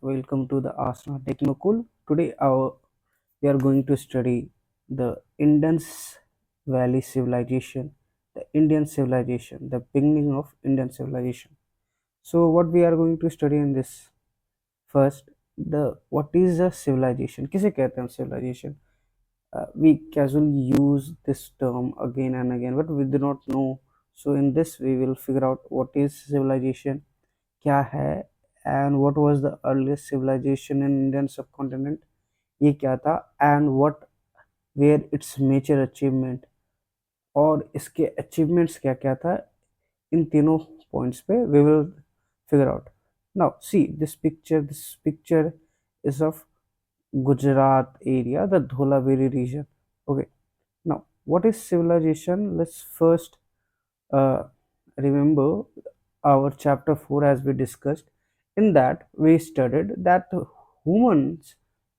welcome to the Asana Technocool. Today we are going to study the Indus Valley Civilization, the Indian civilization, the beginning of Indian civilization. So what we are going to study in this first, the what is a civilization? किसे कहते हैं civilization? We casually use this term again and again, but we do not know. So in this we will figure out what is civilization, क्या है, and what was the earliest civilization in Indian subcontinent, ये क्या था, and what were its major achievement, और इसके achievements क्या क्या था. इन तीनों points पे we will figure out. Now see this picture is of Gujarat area, the Dholaviri region. Okay, now what is civilization? Let's first uh, remember our chapter 4 as we discussed. In that we studied that humans,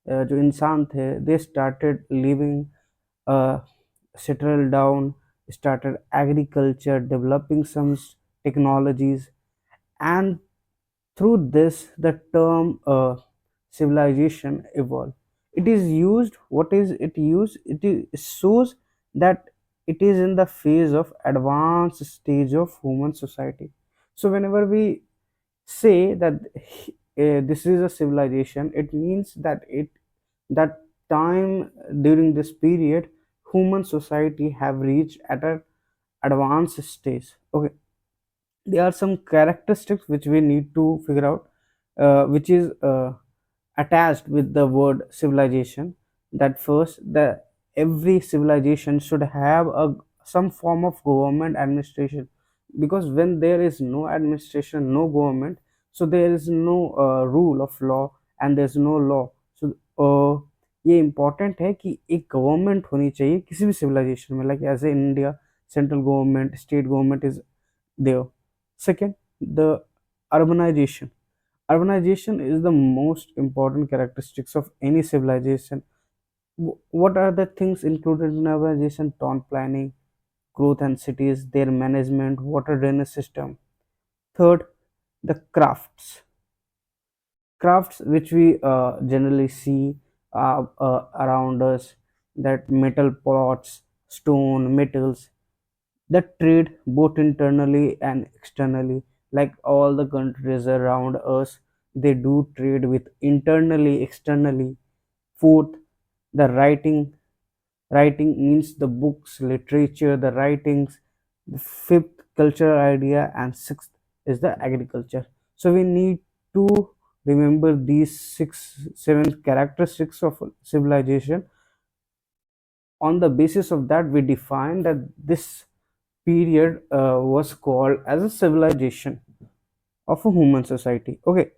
जो इंसान थे, they started living, uh, settled down, started agriculture, developing some technologies, and through this the term civilization evolved. It is used, what is it used, it is shows that it is in the phase of advanced stage of human society. So whenever we say that this is a civilization, it means that that time during this period human society have reached at an advanced stage. Okay, there are some characteristics which we need to figure out, which is attached with the word civilization. That first, the every civilization should have a some form of government administration, because when there is no administration, no government, so there is no rule of law and there is no law. So ये important है कि एक government होनी चाहिए किसी भी civilization में, like as in India, central government, state government is there. Second, the urbanization. Urbanization is the most important characteristics of any civilization. What are the things included in urbanization? Town planning, growth and cities, their management, water drainage system. Third, the crafts. Crafts which we generally see around us, that metal pots, stone, metals, that trade both internally and externally, like all the countries around us, they do trade with internally, externally. Fourth, the writing means the books, literature, the writings. The fifth, cultural idea, and sixth is the agriculture. So we need to remember these 7 characteristics of civilization. On the basis of that, we define that this period was called as a civilization of a human society. Okay,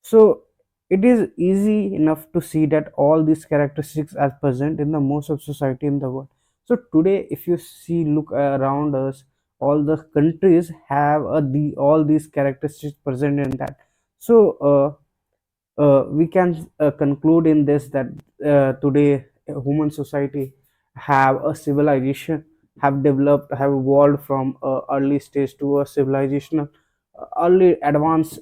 so it is easy enough to see that all these characteristics are present in the most of society in the world. So today if you see, look around us, all the countries have all these characteristics present in that. So we can conclude in this that today human society have a civilization, have developed, have evolved from early stage to a civilization, early advanced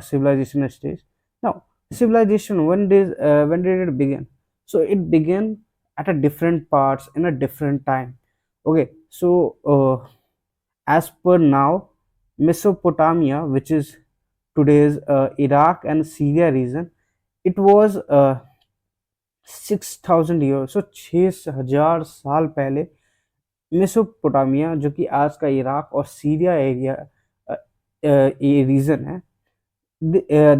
civilization stage. Now civilization, when did it begin? So it began at a different parts in a different time. Okay, so as per now, Mesopotamia, which is today's Iraq and Syria region, it was 6,000 years, so 6,000 साल पहले Mesopotamia, जो कि आज का Iraq और Syria area ये reason है,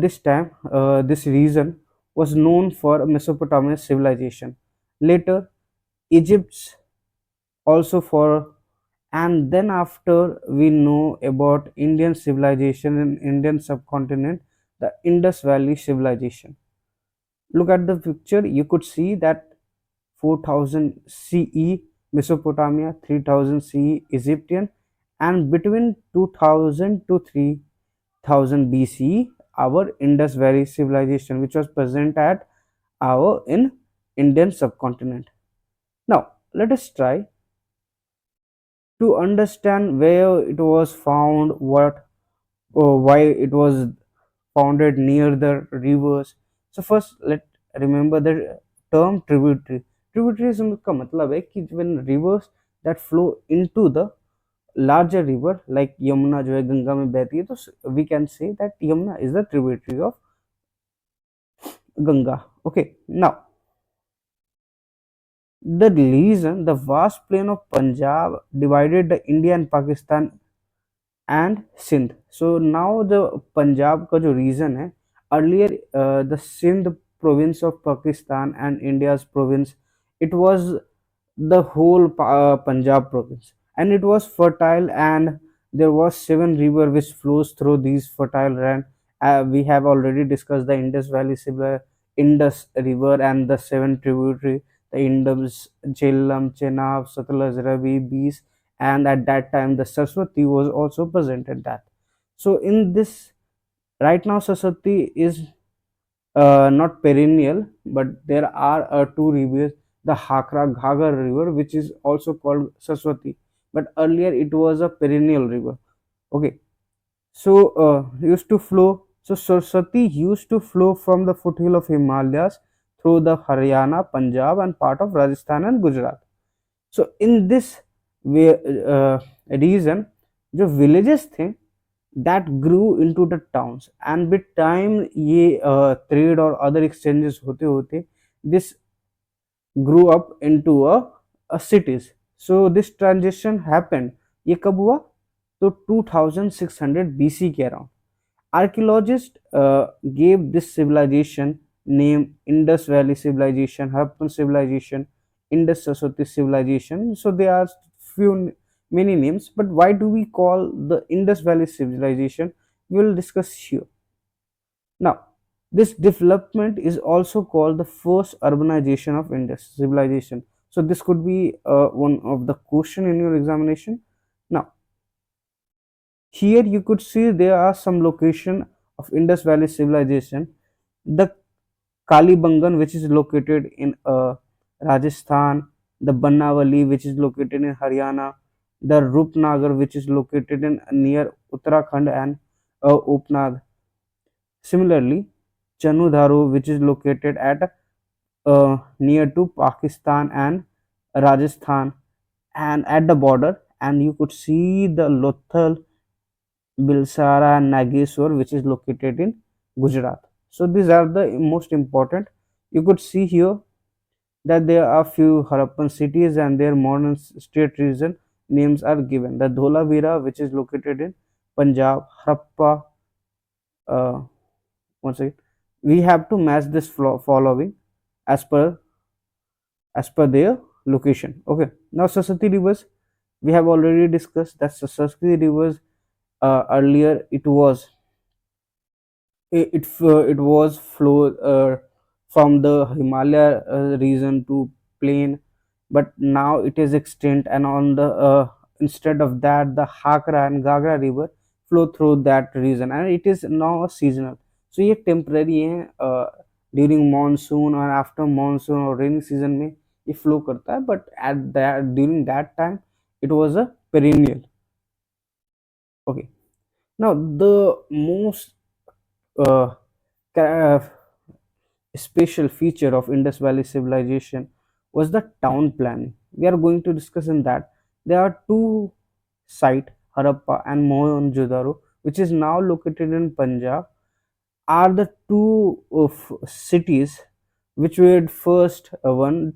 this time this region was known for Mesopotamian civilization. Later Egypt's also for, and then after we know about Indian civilization in Indian subcontinent, the Indus Valley Civilization. Look at the picture, you could see that 4000 CE Mesopotamia, 3000 CE Egyptian, and between 2000 to 3000 BCE our Indus Valley Civilization, which was present at our in Indian subcontinent. Now let us try to understand where it was found, what or why it was founded near the rivers. So first let remember the term tributary. Tributaries का मतलब है कि when rivers that flow into the larger river like Yamuna जो है गंगा में बहती है, तो we can say that Yamuna is the tributary of Ganga. Okay, now the reason the vast plain of Punjab divided the India and Pakistan and Sindh. So now the Punjab का जो region है, earlier the Sindh province of Pakistan and India's province, it was the whole Punjab province, and it was fertile, and there was seven river which flows through these fertile land. We have already discussed the Indus Valley Indus River and the seven tributary, the Indus, Jhelum, Chenab, Satluj, Ravi, Beas, and at that time the Saraswati was also present at that. So in this, right now Saraswati is not perennial, but there are two rivers, the Hakra Ghagar river, which is also called Saraswati, but earlier it was a perennial river. Okay, so used to flow. So Saraswati used to flow from the foothill of Himalayas through the Haryana, Punjab, and part of Rajasthan and Gujarat. So in this way, region, जो villages थे that grew into the towns, and with time ये trade और other exchanges होते होते this grew up into a cities. So this transition happened, ये कब हुआ? तो 2600 BC के around. Archaeologists gave this civilization name Indus Valley Civilization, Harappan Civilization, Indus Saraswati Civilization. So there are few many names, but why do we call the Indus Valley Civilization? We will discuss here. Now, this development is also called the first urbanization of Indus civilization. So this could be one of the question in your examination. Now, here you could see there are some location of Indus Valley civilization. The Kalibangan, which is located in Rajasthan, the Bannavali, which is located in Haryana, the Rupnagar, which is located in near Uttarakhand and Upnad. Similarly, Chanudharu, which is located at near to Pakistan and Rajasthan, and at the border, and you could see the Lothal, Bilsara, and Nageswar, which is located in Gujarat. So these are the most important. You could see here that there are few Harappan cities and their modern state region names are given. The Dholavira, which is located in Punjab, Harappa. One second. We have to match this following as per their location. Okay. Now Saraswati rivers, we have already discussed that Saraswati rivers earlier it was flow from the Himalaya region to plain, but now it is extinct, and on the instead of that the Hakra and Gagra river flow through that region, and it is now a seasonal. So ये temporary है, during monsoon or after monsoon or rainy season में ये flow करता है, but at that during that time it was a perennial. Okay, now the most uh, special feature of Indus Valley civilization was the town planning. We are going to discuss in that. There are two sites, Harappa and Mohenjo-Daro, which is now located in Punjab, are the two of cities which were first one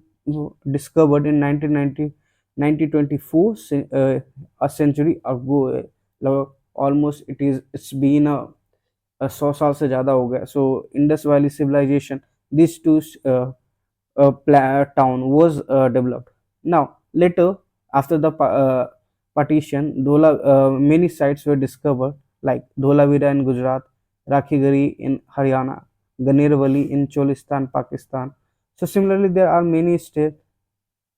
discovered in 1990, 1924, a century ago. Almost it's been a 100 साल से ज़्यादा हो गया. So Indus Valley civilization, these two town was developed. Now later, after the partition, many sites were discovered like Dholavira in Gujarat, Rakhigari in Haryana, Ganerwali in Cholistan, Pakistan. So similarly, there are many states,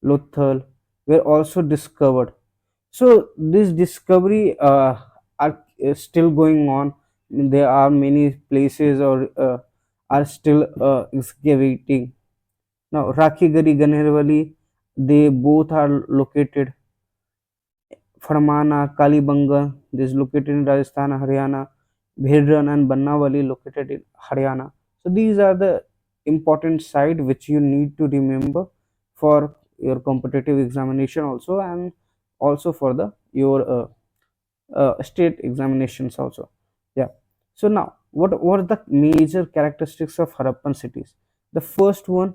Lothal, were also discovered. So this discovery are still going on. There are many places or are still excavating. Now Rakhigari, Ganerwali, they both are located. Farmana, Kalibanga, this is located in Rajasthan, Haryana. Bhedran and Bannavali located in Haryana. So these are the important site which you need to remember for your competitive examination also, and also for the your state examinations also. Yeah. So now, what are the major characteristics of Harappan cities? The first one,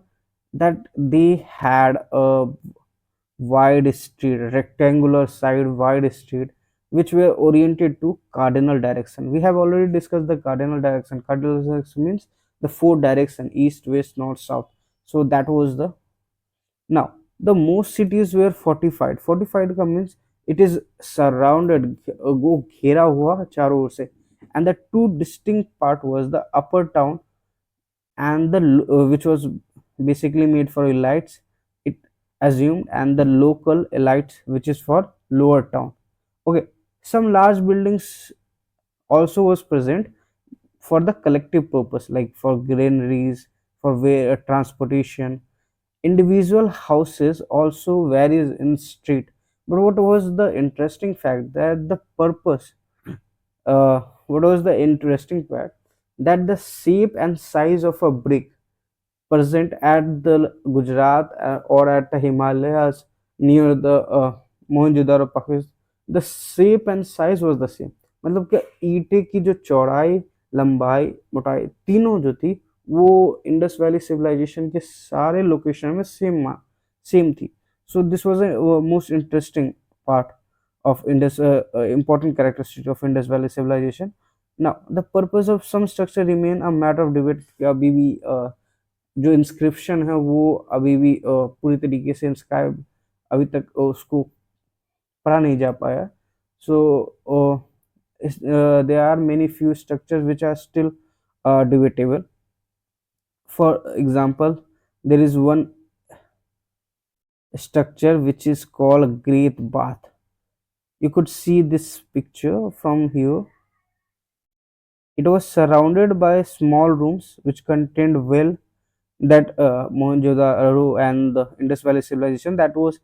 that they had a wide street, rectangular side wide street, which were oriented to cardinal direction. We have already discussed the cardinal direction. Cardinal direction means the four direction: east, west, north, south. So that was the now, the most cities were fortified. Fortified का means it is surrounded, वो घेरा हुआ चारों ओर से. And the two distinct part was the upper town and the which was basically made for elites, it assumed, and the local elites, which is for lower town. Okay, some large buildings also was present for the collective purpose, like for granaries, for transportation. Individual houses also varies in street, but what was the interesting fact that the purpose what was the interesting fact that the shape and size of a brick present at the Gujarat or at the Himalayas near the Mohenjo-Daro Pakistan, the shape and size was the same. मतलब कि ईंटे की जो चौड़ाई, लंबाई, मोटाई तीनों जो थी वो इंडस वैली सिविलाइजेशन के सारे लोकेशन में सेम थी. So this was a most interesting part of Indus, important characteristic of Indus Valley Civilization. Now the purpose of some structure remain a matter of debate. कि अभी भी जो inscription है वो अभी भी पूरी तरीके से इंस्क्राइब अभी तक उसको पढ़ा नहीं जा पाया. सो there are many few structures which are still debatable. For example, there is one structure which is called Great Bath. You could see this picture from here. It was surrounded by small rooms which contained well that Mohenjo-Daro and the Indus Valley Civilization, that was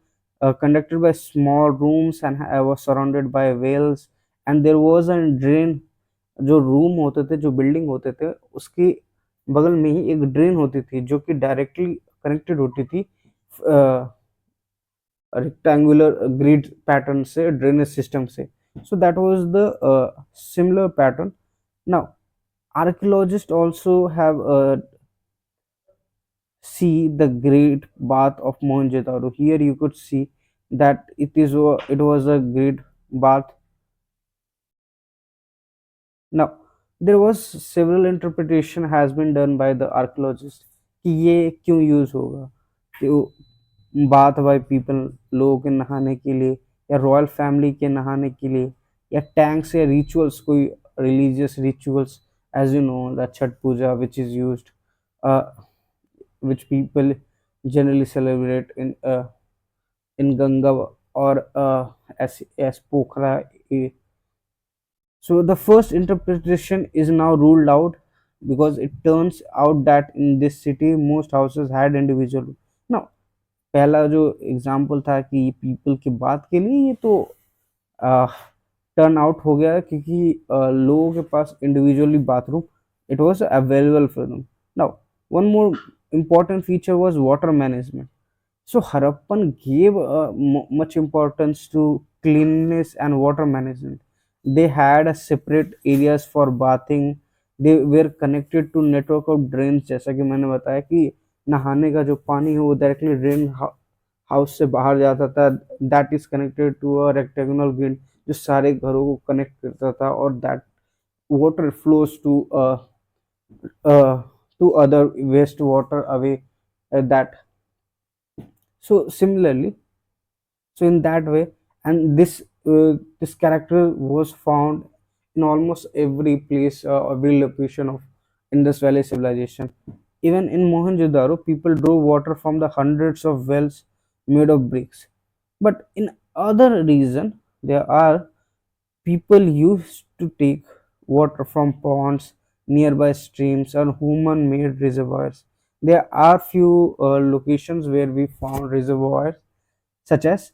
conducted by small rooms and was surrounded by wells, and there was a drain. जो room होते थे, जो building होते थे, उसके बगल में ही एक ड्रेन होती थी जो कि डायरेक्टली कनेक्टेड होती थी रेक्टेंगुलर ग्रिड पैटर्न से, ड्रेनेज सिस्टम से. So that was the similar pattern. Now archaeologists also have see the great bath of Mohenjo-Daro. Here you could see that it was a great bath. Now there was several interpretation has been done by the archaeologists कि ये क्यों use होगा, कि bath by people, लोगों के नहाने के लिए, या रॉयल फैमिली के नहाने के लिए, या टैंक्स या रिचुअल्स, कोई religious rituals, as you know the Chhath Puja which is used, which people generally celebrate in Ganga or as Pokhara. So the first interpretation is now ruled out because it turns out that in this city most houses had individual. Now पहला जो example था कि people की बात के लिए, ये तो टर्न आउट हो गया क्योंकि लोगों के पास individually bathroom it was available for them. Now one more important feature was water management. So Harappan gave much importance to cleanliness and water management. They had a separate areas for bathing. They were connected to network of drains. जैसा कि मैंने बताया कि नहाने का जो पानी है वो डायरेक्टली ड्रेन हाउस से बाहर जाता था. That is connected to a rectangular grid जो सारे घरों को कनेक्ट करता था, और that water flows uh, to other wastewater away that. So similarly, so in that way, and this character was found in almost every place, every location of Indus Valley Civilization. Even in Mohenjo-Daro, people draw water from the hundreds of wells made of bricks. But in other region, there are people used to take water from ponds, nearby streams, or human-made reservoirs. There are few locations where we found reservoirs, such as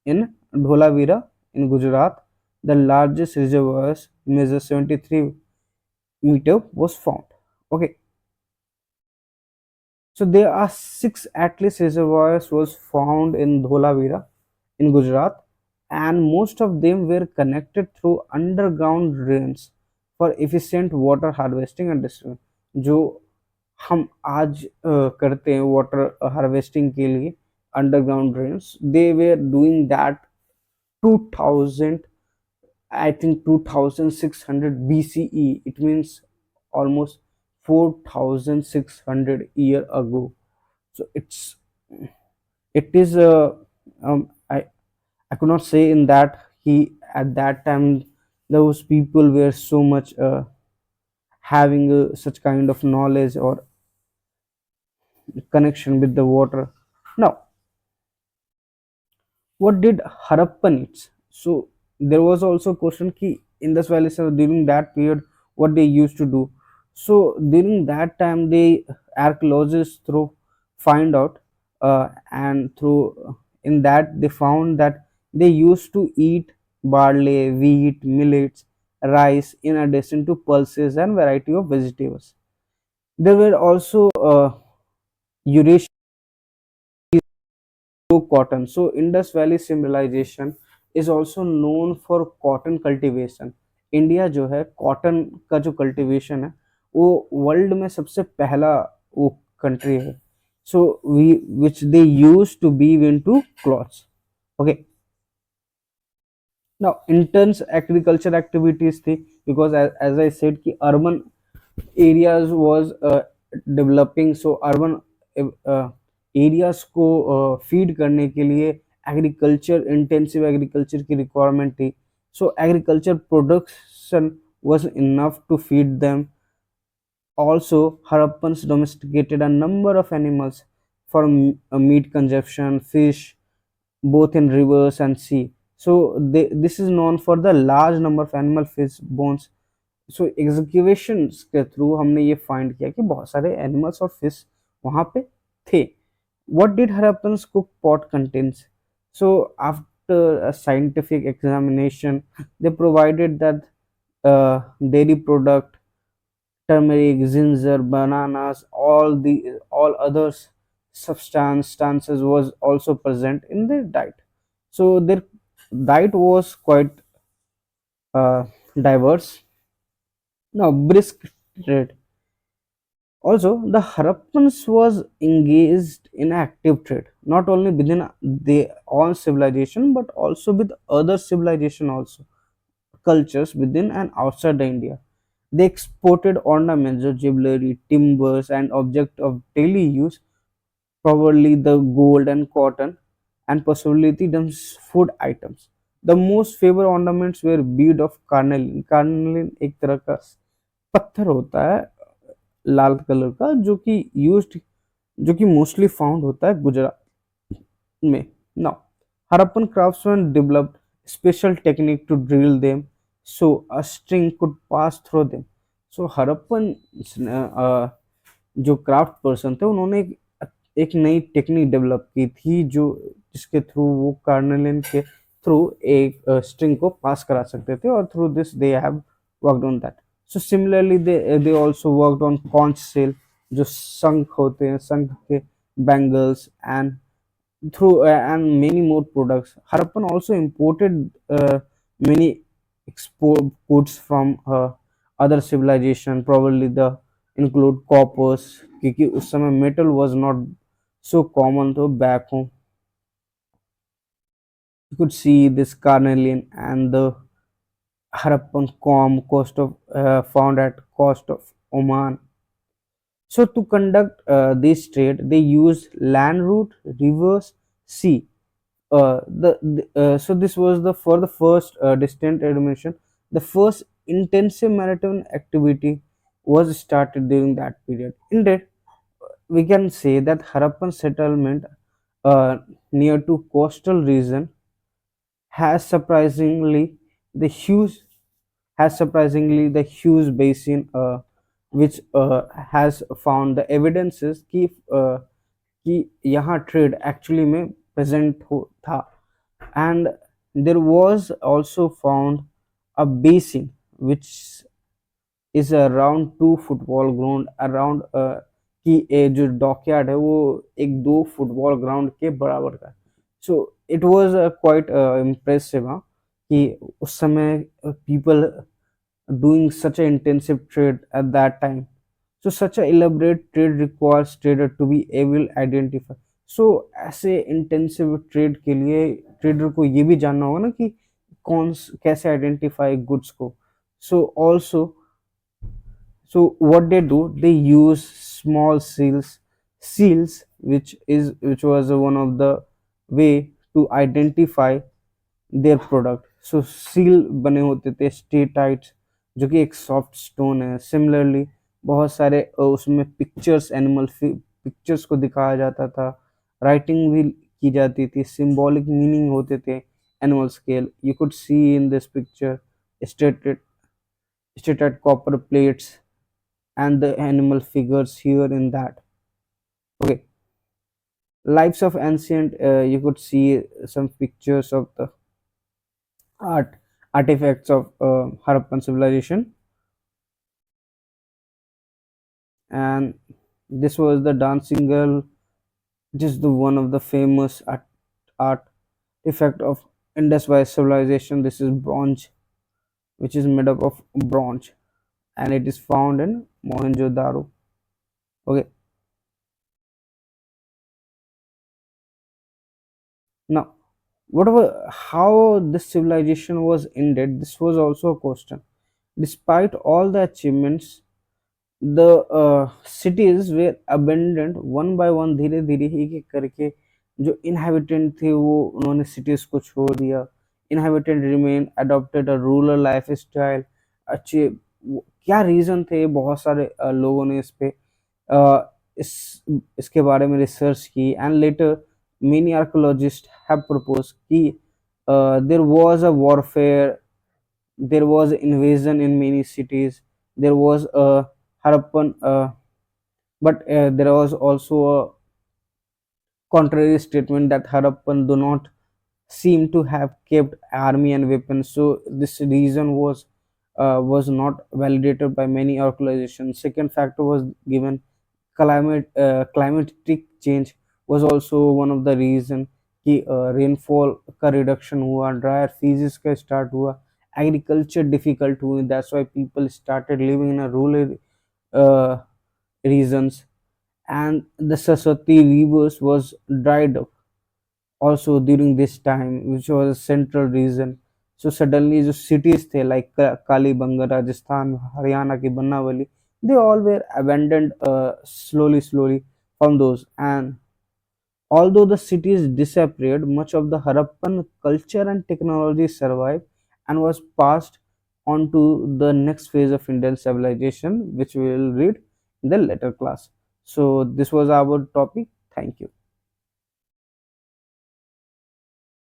in Dholavira in Gujarat. The largest reservoirs measure 73 meter was found. Okay, so there are six at least reservoirs was found in Dholavira in Gujarat, and most of them were connected through underground drains for efficient water harvesting and distribution. जो हम आज करते हैं water harvesting के लिए underground drains, they were doing that 2000, I think 2600 BCE. It means almost 4600 year ago. So it is I could not say in that he at that time those people were so much having such kind of knowledge or connection with the water. Now, what did Harappan eat? So there was also a question ki Indus Valley Civilization during that period what they used to do. So during that time they archaeologists through find out and through in that they found that they used to eat barley, wheat, millets, rice in addition to pulses and variety of vegetables. There were also Eurasian cotton. So Indus Valley Civilization is also known for cotton cultivation. India जो है cotton का जो cultivation है वो world में सबसे पहला वो कंट्री है. So we which they use to weave into clothes. Okay, now intense agriculture activities थी because as I said कि urban areas was developing. So urban areas को फीड करने के लिए एग्रीकल्चर इंटेंसिव एग्रीकल्चर की रिक्वायरमेंट थी. सो agriculture production was enough to feed them. Also, Harappans domesticated a number of animals for meat consumption, fish, both in rivers and sea. So this is known for the large number of animal fish bones. So executions के through हमने ये find किया कि बहुत सारे animals और fish वहाँ पे थे. What did Harappan's cook pot contains? So after a scientific examination, they provided that dairy product, turmeric, ginger, bananas, all others substances was also present in their diet. So their diet was quite diverse. Now brisk trade. Also, the Harappans was engaged in active trade, not only within their own civilization, but also with other civilization also, cultures within and outside the India. They exported ornaments, jewelry, timbers, and objects of daily use, probably the gold and cotton, and possibly the food items. The most favorite ornaments were bead of carnelian. Carnelian एक तरह का पत्थर होता है लाल colour का जो कि mostly found होता है गुजरात में. Now Harappan craftsman developed special technique to drill them so a string could pass through them. So Harappan जो क्राफ्ट पर्सन थे उन्होंने एक नई टेक्निक डेवलप की थी जो जिसके थ्रू वो कार्नेलियन के थ्रू एक स्ट्रिंग को पास करा सकते थे और through this they have worked on that. So similarly, they also worked on conch shell, जो शंख होते हैं, शंख के bangles and and many more products. Harappan also imported many export goods from other civilization, probably the include coppers, क्योंकि उस समय metal was not so common तो back home. You could see this carnelian and the Harappan comb coast of found at coast of Oman. So to conduct this trade, they used land route, rivers, sea. So this was the for the first distant admission. The first intensive maritime activity was started during that period. Indeed, we can say that Harappan settlement uh, near to coastal region has surprisingly the huge the huge basin which has found the evidences कि यहाँ trade actually में present था. And there was also found a basin which is around 2 football ground around कि जो dockyard है वो एक 2 football ground के बराबर का है। So it was quite impressive, हाँ, कि उस समय people doing such an intensive trade at that time. So such a elaborate trade requires trader to be able to identify. So ऐसे intensive trade के लिए trader को ये भी जानना होगा ना कि कैसे आइडेंटिफाई गुड्स को। So also, so what they do, they use small seals, which was one of the way to identify their product. So seal बने होते थे स्टेटाइट्स, जो कि एक सॉफ्ट स्टोन है। सिमिलरली बहुत सारे उसमें पिक्चर्स, एनिमल पिक्चर्स को दिखाया जाता था, राइटिंग भी की जाती थी, सिंबॉलिक मीनिंग होते थे animal scale. You could see in this picture stated stated copper plates and the animal figures here in that. Okay, lives of ancient, you could see some pictures of the art artifacts of Harappan civilization, and this was the dancing girl. This is the one of the famous artifact of Indus Valley Civilization. This is bronze, which is made up of bronze, and it is found in Mohenjo-Daro. Okay, now whatever how this civilization was ended, this was also a question. Despite all the achievements, the cities were abandoned one by one। धीरे धीरे एक एक करके जो inhabitant थे वो उन्होंने cities को छोड़ दिया। Inhabitant remain adopted a rural lifestyle। अच्छे क्या रीजन थे, बहुत सारे लोगों ने इस पे इस इसके बारे में रिसर्च की। And later many archaeologists have proposed कि there was a warfare, there was invasion in many cities, there was a Harappan, but there was also a contrary statement that Harappan do not seem to have kept army and weapons. So this reason was not validated by many organizations. Second factor was given, climatic change was also one of the reason कि rainfall का reduction हुआ, dryer season का start हुआ, agriculture difficult हुई। That's why people started living in a rural regions, and the Saraswati rivers was dried up also during this time, which was a central reason. So suddenly जो cities थे like Kalibangan, Rajasthan, Haryana की बनावली, they all were abandoned slowly from those। And although the cities disappeared, much of the Harappan culture and technology survived and was passed on to the next phase of Indian civilization, which we will read in the later class. So this was our topic. Thank you.